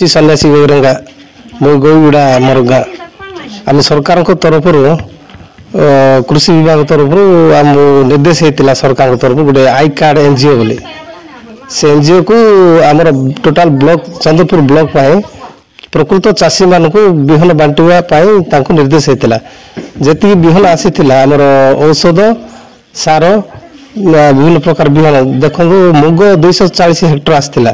सन्यासी गौरंगा मो गईगुड़ा आमर गाँ आम सरकार तरफ कृषि विभाग तरफ आम निर्देश होता सरकार तरफ गोटे आई कार्ड एनजीओ बोली से एनजीओ को आमर टोटाल ब्लॉक चंद्रपुर ब्लॉक प्रकृत चाषी मान विहन बांटा निर्देश होता जी विहन आसी आमर औषध सार विभिन्न प्रकार विहन देखो मुग 240 हेक्टर आसाला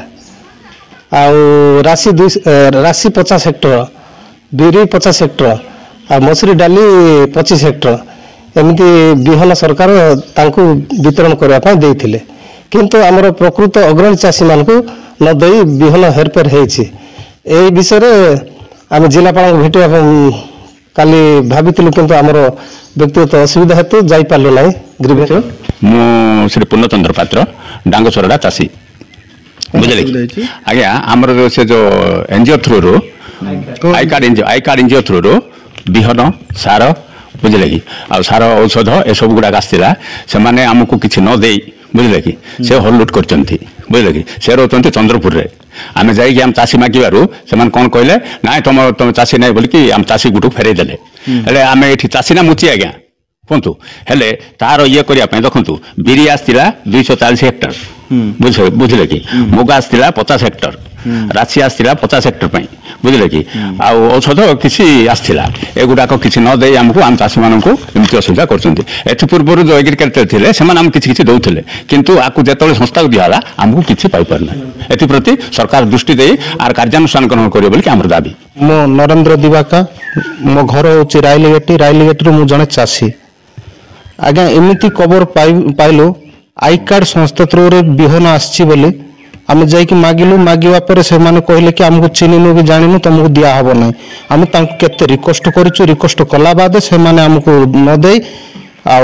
राशि 50 हेक्टर बिरी 50 हेक्टर आ मसूरी डाली 25 हेक्टर एमती विहन सरकार तांको वितरण करने देते किंतु आमर प्रकृत अग्रणी चाषी मान न दे विहन हेरफेर होती विषय आम जिलापाल भेटा काली भाविलु कि आमर व्यक्तिगत असुविधा हेतु जापारू ना गृह मु श्री पूर्णचंद्र पात्र डांगसोरडा चाषी बुझे आज्ञा आमर से जो NGO through I card NGO through विहन सार बुझे कि आ सार औषध ए सब गुड़ाक आसाला से मैंने आमको किसी न दे बुझे कि से हलुट कर बुझे कि से रोच चंद्रपुर रे आम जाइए आम चाषी मागिबारू से कौन कहले ना तुम चाषी ना बोलिकी आम चाषी गुटू फेरे देले आम ये चाषी ना मुची आज्ञा कहतु हेले तार ये करने देखु बिरी आसाला 240 हेक्टर बुझे कि मुग आसाला 50 हेक्टर राशि आसाला 50 हेक्टर बुझे कि औषध किसी आसाला एगुड़ाक किसी न दे आमको आम चाषी मानक एमती असुविधा कर पूर्व जो एग्रिकल्चर थे से किसी दौले किंतु आपको जो संस्था को दिहला आमको किसी पाइपारना एप्रति सरकार दृष्टि दे आर कार्यानुष्ठान ग्रहण करे बोली आमर दाबी मो नरेंद्र दिवाका मो घर हूँ रायलीगेट मु जड़े चाषी आज्ञा एमती खबर पाइलु आई कार्ड संस्था थ्रू विहन आसी आम जाकि मागिलु मागिबा पर से माने कहले कि हमको चिन्हनु कि जाननु तुमको दिया हबो नै हम तांको केते रिक्वेस्ट करिछु रिक्वेस्ट कला बाद से माने हमको न दे आ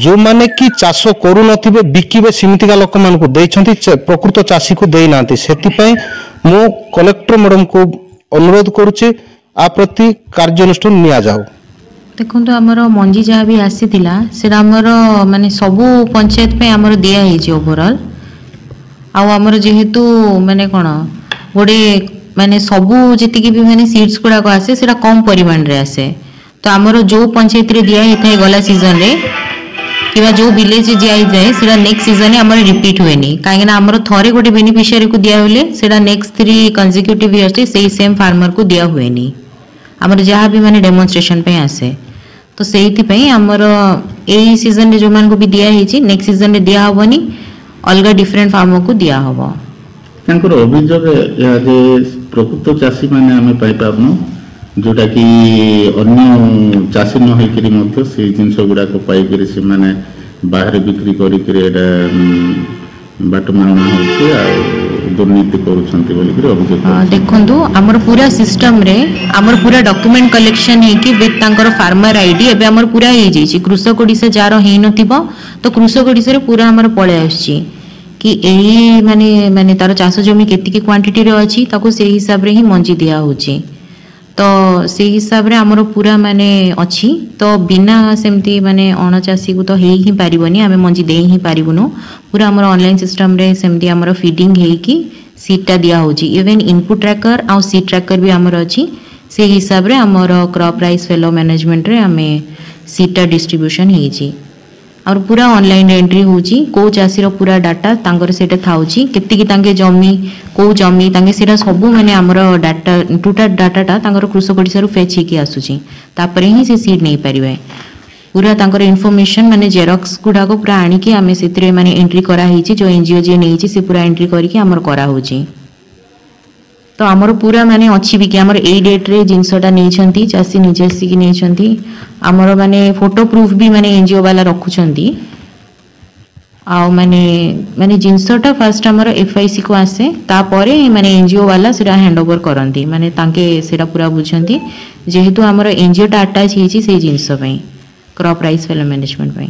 जो माने कि चाष करू नथिबे बिकिबे सिमितिका लोक मान को देछंती प्रकृत चाषी को देई नांती सेति पई मो कलेक्टर मैडम को अनुरोध करूछि आ प्रति कार्यानुष्ठान निया जाऊ देखो आमर मंजी जहाँ भी आसीला से माने सबू पंचायत पे आमर दिया है ओवरऑल आमर जेहेतु माने कौन गोटे माने सबू जी भी माने सीड्स गुड़ाक आसे से कम परिमाण रे आसे तो आमर जो पंचायत रे दिया है गला सीजन रे कि जो विलेज दिया से नेक्स्ट सीजन में आमर रिपीट हुए कहीं आमर थरे गोटे बेनिफिशियरी को दिया हुए से नेक्स्ट 3 कंसेक्यूटिव इयर्स से सेम फार्मर को दिया हुए आमर जहाँ भी माने डेमोन्स्ट्रेशन पे आसे तो से आमर यही सीजन रे जो मान को भी दिया है नेक्स्ट सीजन रे दिया हबनी अलग डिफरेंट फार्मर को दिया हबो तांकर अभियोग जे प्रकृत चाषी माने आमे पाइ पाबनो जोटा कि अन्य चाषी न होई करी मध्य से जिंस गुडा को पाइ करी से माने बाहर बिक्री करी करी एटा बाट मारना होछि आ दुर्नीति करूछंती बोली करी अभियोग देखंतु हमर पूरा सिस्टम रे हमर पूरा डॉक्यूमेंट कलेक्शन है कि विथ तांकर फार्मर आईडी एबे हमर पूरा हे जाई कृषक ओडिसा जार हे नथिबो तो कृषक ओडिसा रे पूरा हमर पळे आछि कि एही माने माने तार चाष जमी केतिकी क्वांटिटी रे अछि ताको से हिसाब रे ही मंजी दिया होछि तो से हिसाब रे हमर पूरा माने अछि तो बिना सेमती माने अणचासी को तो हे ही पारिबनी आमे मंजी दे ही पारिबुनो पूरा हमर ऑनलाइन सिस्टम रे सेमती हमर फीडिंग हे कि सीटा दिया होछि इवन इनपुट ट्रैकर आ सीड ट्रैकर भी हमर अछि से हिसाब रे हमर क्रॉप राइस फेलो मैनेजमेंट रे हमें सीटा डिस्ट्रीब्यूशन हे छी और पूरा ऑनलाइन एंट्री होची को चासी रो पूरा डाटा तांकर सेटा थाउची केति की तांके जमी को जमी तांके सेटा सब माने हमर डाटा टोटल डाटाटा तांकर कृषक ओडिसा रो फेच की आसुची तापरे ही से सीड नै परिबे पूरा तांकर इन्फॉर्मेशन माने जेरॉक्स गुडा को पूरा आनी की हमें सेतरे माने एंट्री करा हिची जो एनजीओ जे नै छी से पूरा एंट्री करी की हमर करा होची तो आमर पूरा माने अच्छी भी कि आमर ए डेट रे जिनसटा नै छंती चासी निजे आसी की नै छंती आमर माने फोटो प्रूफ भी माने एनजीओ वाला रखु छंती आ माने माने जिनसटा फर्स्ट आमर एफआईसी को आसे ता परे माने एनजीओ वाला सेरा हैंडओवर करंती माने तांके सेरा पूरा बुझंती जेहेतु आमर एनजीओ टा अटैच हिची से जिनस पई क्रॉप राइस फेलो मैनेजमेंट पई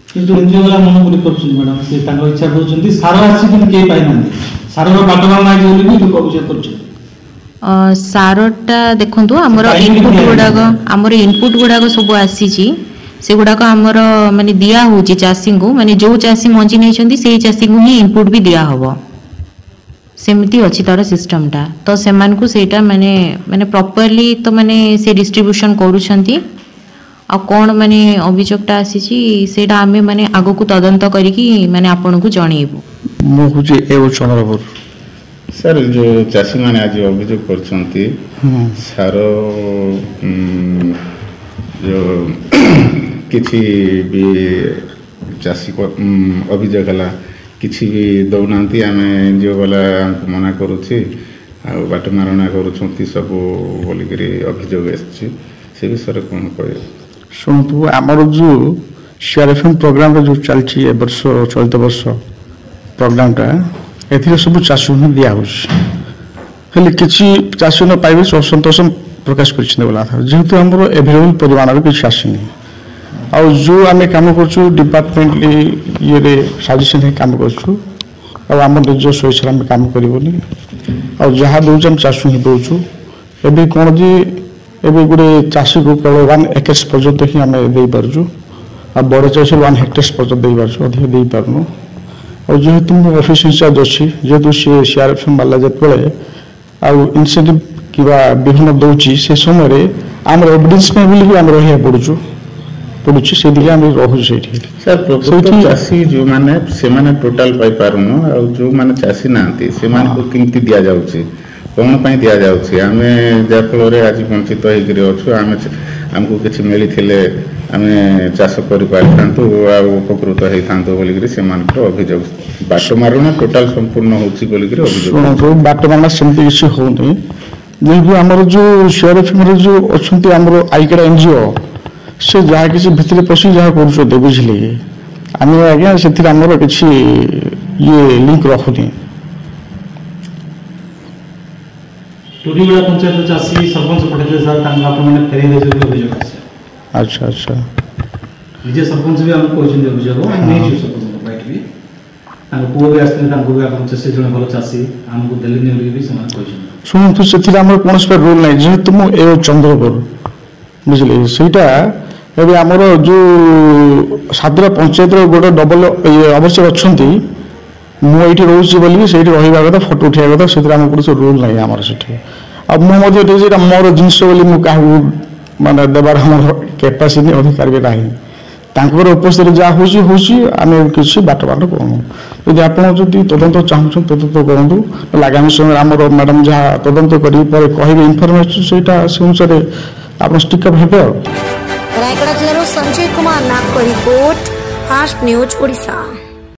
किंतु एनजीओ वाला मोनोपोली करछन मैडम से तांको इच्छा बुझंती सारा आसी कि के पाइ नांती सारो बाटवा नाही बोली भी लोक बुझे करछन सारोटा देखंतु हमर इनपुट गुडाक सब आसी छी से गुडाक हमर माने दिया होची चासी को माने जो चासी मंजी नै छंती सेही चासी को ही इनपुट भी दिया हबो सेमती अच्छी तार सिस्टमटा तो सेमानकु सेटा माने माने प्रॉपर्ली तो माने से डिस्ट्रीब्यूशन करूछंती आ कौन माने अभियोगटा आसीची सेटा आमे माने आगो को तदंत करिकी माने आपन को जणेबु मु हुजे एवो चंद्रपुर सर जो चाषी मैंने आज अभियोग करछंती सार जो किसी भी चाषी को अभियोग है किसी भी दौनाती आम एनजीओ वाला मना करुच्छी बाट मारणा करुँच सब बोलिक अभियोग से विषय कौन कहे शुणु आमर जो सीआरएफएम प्रोग्राम जो चलती वर्ष चलित वर्ष प्रोग्रामटा ए सब चाषी दिहे किसी चाषी न पाइबे असंतोष प्रकाश कर जेहेतु आम एभेलेबल परिमाण किसी आसनी आ जो आम कम कर डिपार्टमेंटली ये सजेसन कम करम निज स्वेच्छा आम कम करनी आ जहाँ दौर आम चाषी ही दौचु एवं कौन जी एवं गोटे चाषी को केवल 1 एकर्स पर्यंत ही आम दे पार्चु आ बड़ चाषी 1 हेक्टेयर्स पर्यंत दे पार्चु अधिक दे पारनु और जेहेतु मो ऑफिस इंचार्ज अच्छी जेहेतु सी सीआरएफएम वाला जो इनसेंटिव कि विभिन्न दौची से समय आम एविडेंस में बोलिक आम रहा पड़ुची से दिखे आम रोचे सर प्रकृत चाषी जो माने से माने टोटाल पाई पारुनु आ जो माने चाषी नांती से माने को किंती दिया जाउची कौन पाई दिया जाउची आमे जा फल आज वंचित होकर अच्छु आमे हमको किसी मिली थिले आमे चाष करि पारथांतु आ उपकृत हेथांतु बोलिक से मानकर अभियोग बाट मारणा टोटाल संपूर्ण होची बोलिक अभियोग बाट मारणा सेमती किसी होनी जेहेतु आमर जो सीआरएफएम जो अच्छी आमर आईकेडा एनजीओ से जहाँ किसी भितर पशि जहाँ कर बुझे आम आज्ञा से किसी ये लिंक रखुनी टोरीगुड़ा पंचायत चाषी सरपंच पठे सर फेरी अभियोग अच्छा अच्छा निजे सरपंच भी आम कहते अभियोग नहीं सरपंच पाइट भी पुओ भी आसते से जन भल चाषी आमको देले भी शुणु से कौन रोल ना जेहेतु मुझे चंद्रपुर बुझे सहीटा एवं आमर जो सातरा पंचायत गोटे डबल अवश्य अच्छा मुझे रोचे बोलिए से रहा कथा फोटो उठा कथा से कौन रूल ना आम से मुझे मोर जिनस क्या मानने देवार आम कैपासीटी अधिकार भी ना उपस्थित जहाँ होम किसी बाट बाट करूँ यदि आप तदंत चाहूँ तदंत करूँ आगामी समय आम मैडम जहाँ तदंत कहे इनफर्मेशन से अनुसार आप स्टिकअप हे रायगड़ा जिलार संजय कुमार नाग रिपोर्ट फास्ट न्यूज ओडिशा।